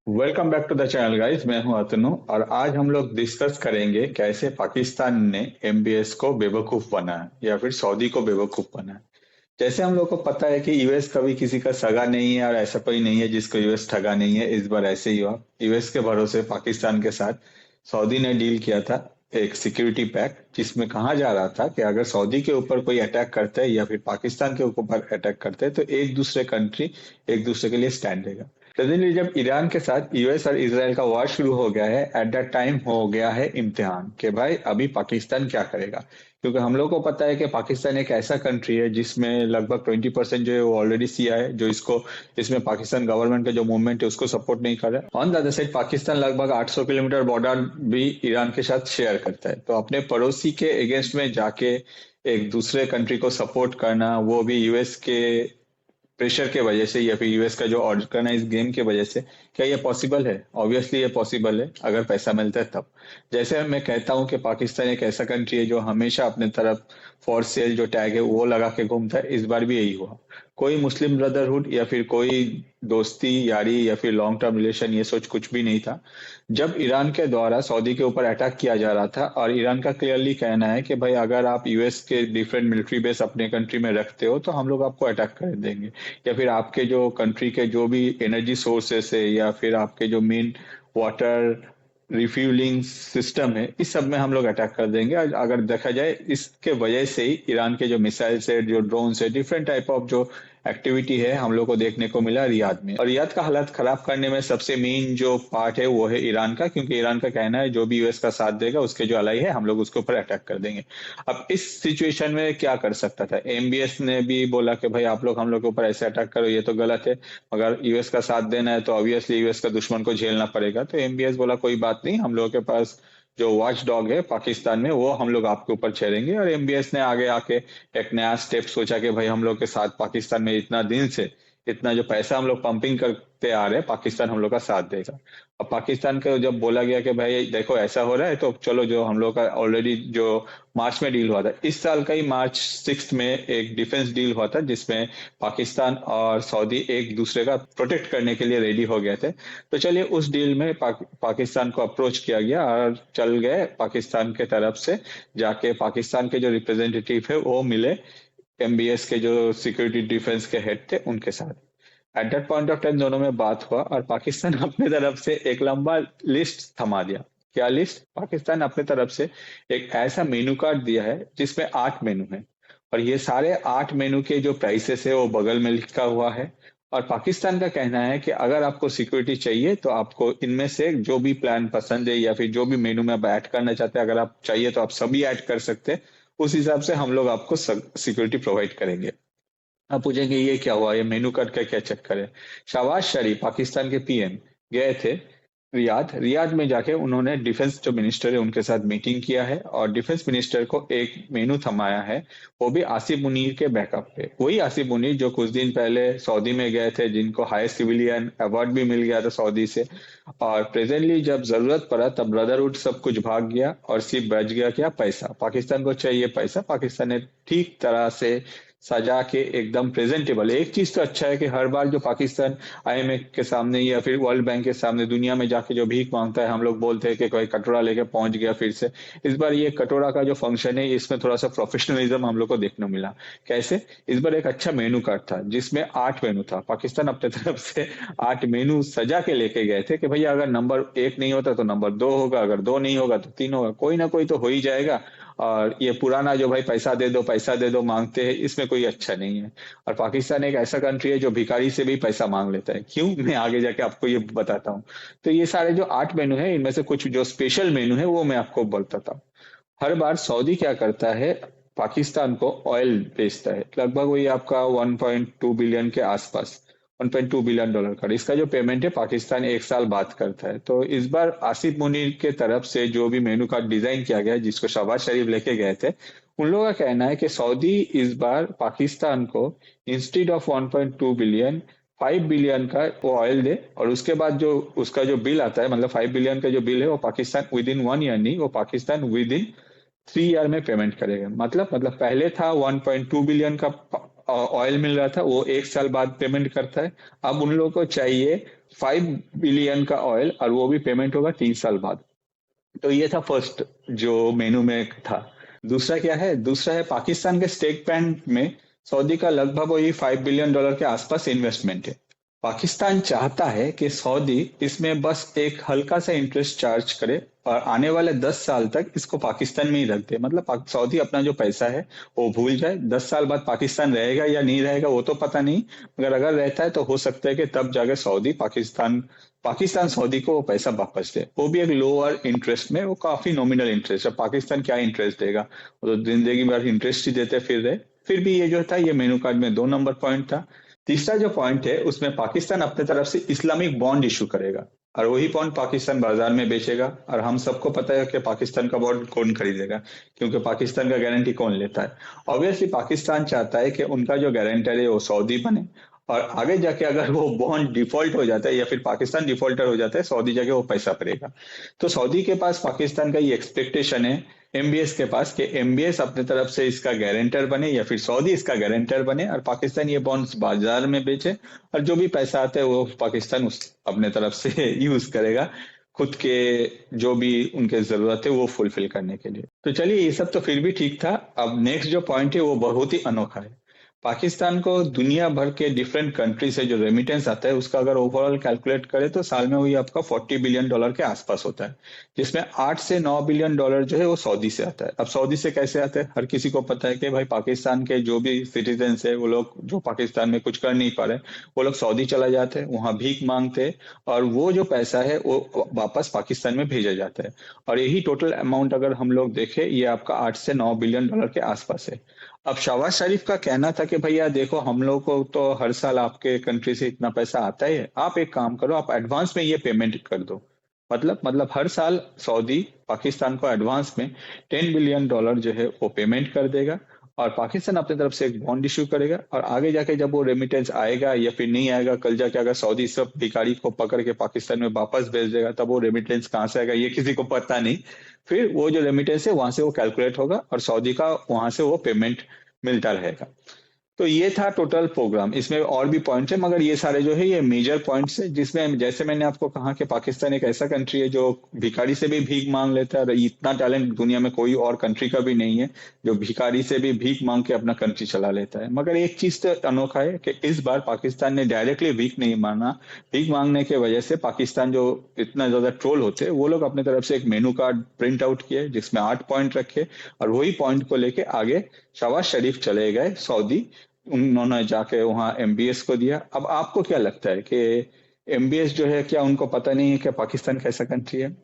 Welcome back to the channel guys. मैं हूं अतनु और आज हम लोग डिस्कस करेंगे कैसे पाकिस्तान ने एमबीएस को बेवकूफ बनाया या फिर सऊदी को बेवकूफ बनाया। जैसे हम लोग को पता है कि यूएस कभी किसी का सगा नहीं है और ऐसा कोई नहीं है जिसको यूएस ठगा नहीं है। इस बार ऐसे ही हुआ। यूएस के भरोसे पाकिस्तान के साथ सऊदी ने डील किया था एक सिक्योरिटी पैक, जिसमें कहा जा रहा था कि अगर सऊदी के ऊपर कोई अटैक करता है या फिर पाकिस्तान के ऊपर अटैक करते हैं तो एक दूसरे कंट्री एक दूसरे के लिए स्टैंड देगा। सडनली जब ईरान के साथ यूएस और इसराइल का वॉर शुरू हो गया है, एट दैट टाइम हो गया है इम्तिहान कि भाई अभी पाकिस्तान क्या करेगा। क्योंकि हम लोग को पता है कि पाकिस्तान एक ऐसा कंट्री है जिसमें लगभग 20% जो है वो ऑलरेडी सिया है, जो इसको इसमें पाकिस्तान गवर्नमेंट का जो मूवमेंट है उसको सपोर्ट नहीं कर रहा है। On the other side Pakistan लगभग 800 किलोमीटर बॉर्डर भी ईरान के साथ शेयर करता है, तो अपने पड़ोसी के अगेंस्ट में जाके एक दूसरे कंट्री को सपोर्ट करना, वो भी यूएस के प्रेशर के वजह से या फिर यूएस का जो ऑर्गेनाइज गेम के वजह से, क्या ये पॉसिबल है? ऑब्वियसली ये पॉसिबल है अगर पैसा मिलता है तब। जैसे मैं कहता हूँ कि पाकिस्तान एक ऐसा कंट्री है जो हमेशा अपने तरफ फॉर सेल जो टैग है वो लगा के घूमता है। इस बार भी यही हुआ। कोई मुस्लिम ब्रदरहुड या फिर कोई दोस्ती यारी या फिर लॉन्ग टर्म रिलेशन, ये सोच कुछ भी नहीं था। जब ईरान के द्वारा सऊदी के ऊपर अटैक किया जा रहा था और ईरान का क्लियरली कहना है कि भाई अगर आप यूएस के डिफरेंट मिलिट्री बेस अपने कंट्री में रखते हो तो हम लोग आपको अटैक कर देंगे, या फिर आपके जो कंट्री के जो भी एनर्जी सोर्सेस है या फिर आपके जो मेन वाटर रिफ्यूलिंग सिस्टम है, इस सब में हम लोग अटैक कर देंगे। और अगर देखा जाए इसके वजह से ही ईरान के जो मिसाइल है, जो ड्रोन है, डिफरेंट टाइप ऑफ जो एक्टिविटी है हम लोग को देखने को मिला रियाद में। और रियाद का हालत खराब करने में सबसे मेन जो पार्ट है वो है ईरान का, क्योंकि ईरान का कहना है जो भी यूएस का साथ देगा उसके जो अलाई है हम लोग उसके ऊपर अटैक कर देंगे। अब इस सिचुएशन में क्या कर सकता था? एमबीएस ने भी बोला कि भाई आप लोग हम लोग के ऊपर ऐसे अटैक करो, ये तो गलत है। अगर यूएस का साथ देना है तो ऑब्वियसली यूएस का दुश्मन को झेलना पड़ेगा। तो एमबीएस बोला कोई बात नहीं, हम लोगों के पास जो वॉच डॉग है पाकिस्तान में वो हम लोग आपके ऊपर छेड़ेंगे। और एमबीएस ने आगे आके एक नया स्टेप सोचा कि भाई हम लोग के साथ पाकिस्तान में इतना दिन से इतना जो पैसा हम लोग पंपिंग करते आ रहे हैं, पाकिस्तान हम लोग का साथ देगा। अब पाकिस्तान को जब बोला गया कि भाई देखो ऐसा हो रहा है तो चलो, जो हम लोग का ऑलरेडी जो मार्च में डील हुआ था, इस साल का ही मार्च 6 में एक डिफेंस डील हुआ था जिसमें पाकिस्तान और सऊदी एक दूसरे का प्रोटेक्ट करने के लिए रेडी हो गए थे। तो चलिए उस डील में पाकिस्तान को अप्रोच किया गया और चल गए पाकिस्तान के तरफ से, जाके पाकिस्तान के जो रिप्रेजेंटेटिव है वो मिले एमबीएस के जो सिक्योरिटी डिफेंस के हेड थे उनके साथ। At that point of time दोनों में बात हुआ और पाकिस्तान अपने तरफ से एक लंबा लिस्ट थमा दिया। क्या लिस्ट? पाकिस्तान अपने तरफ से एक ऐसा मेनू कार्ड दिया है जिसमें 8 मेनू है, और ये सारे 8 मेनू के जो प्राइसेस है वो बगल में लिखा हुआ है। और पाकिस्तान का कहना है कि अगर आपको सिक्योरिटी चाहिए तो आपको इनमें से जो भी प्लान पसंद है या फिर जो भी मेनू में आप ऐड करना चाहते हैं, अगर आप चाहिए तो आप सभी ऐड कर सकते हैं। उस हिसाब से हम लोग आपको सिक्योरिटी प्रोवाइड करेंगे। आप पूछेंगे ये क्या हुआ, ये मेनू कार्ड का क्या चक्कर है? शहबाज शरीफ पाकिस्तान के पीएम गए थे रियाद। रियाद में जाके उन्होंने डिफेंस जो मिनिस्टर है उनके साथ मीटिंग किया है और डिफेंस मिनिस्टर को एक मेनू थमाया है, वो भी आसिफ मुनीर के बैकअप पे। वही आसिफ मुनीर जो कुछ दिन पहले सऊदी में गए थे, जिनको हाईएस्ट सिविलियन अवार्ड भी मिल गया था सऊदी से। और प्रेजेंटली जब जरूरत पड़ा तब ब्रदरहुड सब कुछ भाग गया और सिर्फ बच गया क्या? पैसा। पाकिस्तान को चाहिए पैसा, पाकिस्तान ने ठीक तरह से सजा के एकदम प्रेजेंटेबल। एक चीज तो अच्छा है कि हर बार जो पाकिस्तान आईएमएफ के सामने या फिर वर्ल्ड बैंक के सामने दुनिया में जाके जो भीख मांगता है, हम लोग बोलते हैं कि कोई कटोरा लेके पहुंच गया फिर से। इस बार ये कटोरा का जो फंक्शन है इसमें थोड़ा सा प्रोफेशनलिज्म हम लोग को देखने को मिला। कैसे? इस बार एक अच्छा मेनू कार्ड था जिसमें 8 मेनू था। पाकिस्तान अपने तरफ से 8 मेनू सजा के लेके गए थे कि भैया अगर नंबर 1 नहीं होता तो नंबर 2 होगा, अगर 2 नहीं होगा तो 3 होगा, कोई ना कोई तो हो ही जाएगा। और ये पुराना जो भाई पैसा दे दो मांगते हैं, इसमें कोई अच्छा नहीं है। और पाकिस्तान एक ऐसा कंट्री है जो भिखारी से भी पैसा मांग लेता है। क्यों? मैं आगे जाके आपको ये बताता हूँ। तो ये सारे जो 8 मेनू है इनमें से कुछ जो स्पेशल मेनू है वो मैं आपको बताता हूँ। हर बार सऊदी क्या करता है, पाकिस्तान को ऑयल बेचता है, लगभग वही आपका 1.2 बिलियन के आसपास, 1.2 बिलियन डॉलर का। इसका जो पेमेंट है पाकिस्तान एक साल बाद करता है। तो इस बार आसिफ मुनीर के तरफ से जो भी मेनू कार्ड डिजाइन किया गया है, जिसको शहबाज शरीफ लेके गए थे, उन लोगों का कहना है कि सऊदी इस बार पाकिस्तान को इंस्टेड ऑफ 1.2 बिलियन 5 बिलियन का वो ऑयल दे, और उसके बाद जो उसका जो बिल आता है, मतलब 5 बिलियन का जो बिल है वो पाकिस्तान विद इन 1 ईयर नहीं, वो पाकिस्तान विद इन 3 ईयर में पेमेंट करेगा। मतलब पहले था 1.2 बिलियन का ऑयल मिल रहा था वो 1 साल बाद पेमेंट करता है। अब उन लोगों को चाहिए 5 बिलियन का ऑयल और वो भी पेमेंट होगा 3 साल बाद। तो ये था फर्स्ट जो मेनू में था। दूसरा क्या है, दूसरा है पाकिस्तान के स्टेट बैंक में सऊदी का लगभग वही $5 बिलियन के आसपास इन्वेस्टमेंट है। पाकिस्तान चाहता है कि सऊदी इसमें बस एक हल्का सा इंटरेस्ट चार्ज करे और आने वाले 10 साल तक इसको पाकिस्तान में ही रख दे। मतलब सऊदी अपना जो पैसा है वो भूल जाए। 10 साल बाद पाकिस्तान रहेगा या नहीं रहेगा वो तो पता नहीं, मगर अगर रहता है तो हो सकता है कि तब जाके सऊदी पाकिस्तान पाकिस्तान सऊदी को वो पैसा वापस दे, वो भी एक लोअर इंटरेस्ट में। वो काफी नॉमिनल इंटरेस्ट है। पाकिस्तान क्या इंटरेस्ट देगा, वो तो जिंदगी भर इंटरेस्ट ही देते फिर रहे। फिर भी ये जो था ये मेनू कार्ड में 2 नंबर पॉइंट था। तीसरा जो पॉइंट है उसमें पाकिस्तान अपने तरफ से इस्लामिक बॉन्ड इशू करेगा और वही बॉन्ड पाकिस्तान बाजार में बेचेगा। और हम सबको पता है कि पाकिस्तान का बॉन्ड कौन खरीदेगा, क्योंकि पाकिस्तान का गारंटी कौन लेता है। ऑब्वियसली पाकिस्तान चाहता है कि उनका जो गारंटर है वो सऊदी बने और आगे जाके अगर वो बॉन्ड डिफॉल्ट हो जाता है या फिर पाकिस्तान डिफॉल्टर हो जाता है सऊदी जाके वो पैसा करेगा। तो सऊदी के पास पाकिस्तान का ये एक्सपेक्टेशन है एमबीएस के पास कि एमबीएस अपने तरफ से इसका गारंटर बने या फिर सऊदी इसका गारंटर बने और पाकिस्तान ये बॉन्ड्स बाजार में बेचे और जो भी पैसा आता है वो पाकिस्तान उस अपने तरफ से यूज करेगा खुद के जो भी उनके जरूरत है वो फुलफिल करने के लिए। तो चलिए ये सब तो फिर भी ठीक था। अब नेक्स्ट जो पॉइंट है वो बहुत ही अनोखा है। पाकिस्तान को दुनिया भर के डिफरेंट कंट्री से जो रेमिटेंस आता है उसका अगर ओवरऑल कैलकुलेट करें तो साल में वही आपका $40 बिलियन के आसपास होता है, जिसमें $8 से $9 बिलियन जो है वो सऊदी से आता है। अब सऊदी से कैसे आता है, हर किसी को पता है कि भाई पाकिस्तान के जो भी सिटीजन है वो लोग जो पाकिस्तान में कुछ कर नहीं पा रहे वो लोग सऊदी चला जाते हैं, वहां भीख मांगते हैं और वो जो पैसा है वो वापस पाकिस्तान में भेजा जाता है। और यही टोटल अमाउंट अगर हम लोग देखें ये आपका $8 से $9 बिलियन के आसपास है। अब शहबाज शरीफ का कहना था कि भैया देखो हम लोग को तो हर साल आपके कंट्री से इतना पैसा आता ही है, आप एक काम करो आप एडवांस में ये पेमेंट कर दो। मतलब हर साल सऊदी पाकिस्तान को एडवांस में $10 बिलियन जो है वो पेमेंट कर देगा और पाकिस्तान अपनी तरफ से एक बॉन्ड इशू करेगा और आगे जाके जब वो रेमिटेंस आएगा या फिर नहीं आएगा, कल जाके अगर सऊदी सब भिखारी को पकड़ के पाकिस्तान में वापस भेज देगा तब वो रेमिटेंस कहाँ से आएगा ये किसी को पता नहीं। फिर वो जो रेमिटेंस है वहां से वो कैलकुलेट होगा और सऊदी का वहां से वो पेमेंट मिलता रहेगा। तो ये था टोटल प्रोग्राम। इसमें और भी पॉइंट्स है मगर ये सारे जो है ये मेजर पॉइंट्स है, जिसमें जैसे मैंने आपको कहा कि पाकिस्तान एक ऐसा कंट्री है जो भिखारी से भी भीख मांग लेता है और इतना टैलेंट दुनिया में कोई और कंट्री का भी नहीं है जो भिखारी से भी भीख मांग के अपना कंट्री चला लेता है। मगर एक चीज तो अनोखा है कि इस बार पाकिस्तान ने डायरेक्टली भीख नहीं मांगा। भीख मांगने की वजह से पाकिस्तान जो इतना ज्यादा ट्रोल होते हैं वो लोग अपने तरफ से एक मेनू कार्ड प्रिंट आउट किए जिसमें 8 पॉइंट रखे और वही पॉइंट को लेके आगे शहबाज शरीफ चले गए सऊदी। उन्होंने जाके वहां एमबीएस को दिया। अब आपको क्या लगता है कि एमबीएस जो है क्या उनको पता नहीं है कि पाकिस्तान कैसा कंट्री है?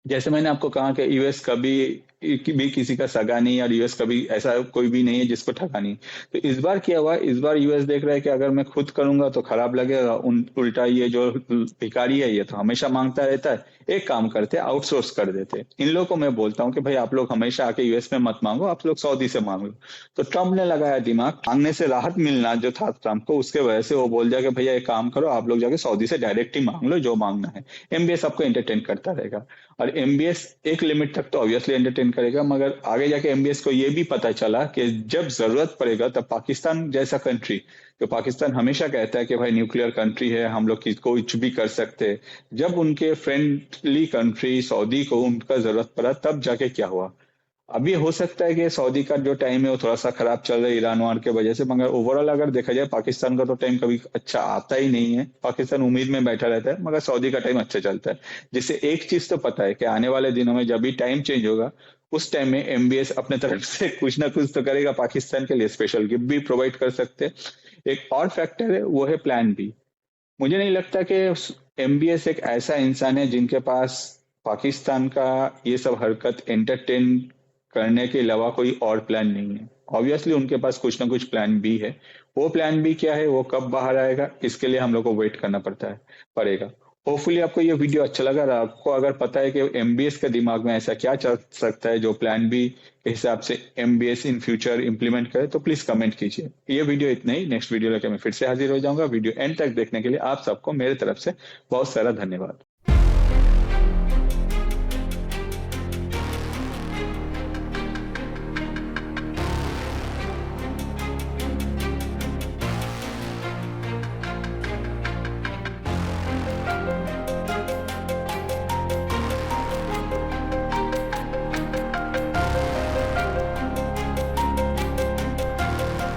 जैसे मैंने आपको कहा कि यूएस कभी भी किसी का सगा नहीं और यूएस कभी ऐसा कोई भी नहीं है जिसको ठगा नहीं। तो इस बार क्या हुआ, इस बार यूएस देख रहा है कि अगर मैं खुद करूंगा तो खराब लगेगा, उल्टा ये जो भिखारी है ये तो हमेशा मांगता रहता है, एक काम करते आउटसोर्स कर देते। इन लोगों को मैं बोलता हूँ कि भाई आप लोग हमेशा आके यूएस में मत मांगो, आप लोग सऊदी से मांग लो। तो ट्रम्प ने लगाया दिमाग, मांगने से राहत मिलना जो था ट्रम्प को उसके वजह से वो बोल दिया कि भैया एक काम करो आप लोग जाके सऊदी से डायरेक्ट ही मांग लो जो मांगना है। एमबीएस आपको एंटरटेन करता रहेगा और एमबीएस एक लिमिट तक तो ऑब्वियसली एंटरटेन करेगा, मगर आगे जाके एमबीएस को ये भी पता चला कि जब जरूरत पड़ेगा तब पाकिस्तान जैसा कंट्री, जो पाकिस्तान हमेशा कहता है कि भाई न्यूक्लियर कंट्री है हम लोग कुछ भी कर सकते हैं, जब उनके फ्रेंडली कंट्री सऊदी को उनका जरूरत पड़ा तब जाके क्या हुआ। अभी हो सकता है कि सऊदी का जो टाइम है वो थोड़ा सा खराब चल रहा है ईरान वार के वजह से, मगर ओवरऑल अगर देखा जाए पाकिस्तान का तो टाइम कभी अच्छा आता ही नहीं है। पाकिस्तान उम्मीद में बैठा रहता है मगर सऊदी का टाइम अच्छा चलता है। जिससे एक चीज तो पता है कि आने वाले दिनों में जब भी टाइम चेंज होगा उस टाइम में एमबीएस अपने तरफ से कुछ ना कुछ तो करेगा पाकिस्तान के लिए, स्पेशल गिफ्ट भी प्रोवाइड कर सकते हैं। एक और फैक्टर है वो है प्लान बी। मुझे नहीं लगता कि एमबीएस एक ऐसा इंसान है जिनके पास पाकिस्तान का ये सब हरकत एंटरटेन करने के अलावा कोई और प्लान नहीं है। ऑब्वियसली उनके पास कुछ ना कुछ प्लान बी है। वो प्लान बी क्या है वो कब बाहर आएगा इसके लिए हम लोग को वेट करना पड़ेगा। होपफुली आपको ये वीडियो अच्छा लगा और आपको अगर पता है कि एमबीएस के दिमाग में ऐसा क्या चल सकता है जो प्लान बी के हिसाब से एमबीएस इन फ्यूचर इंप्लीमेंट करे तो प्लीज कमेंट कीजिए। ये वीडियो इतना ही, नेक्स्ट वीडियो लेकर मैं फिर से हाजिर हो जाऊंगा। वीडियो एंड तक देखने के लिए आप सबको मेरे तरफ से बहुत सारा धन्यवाद।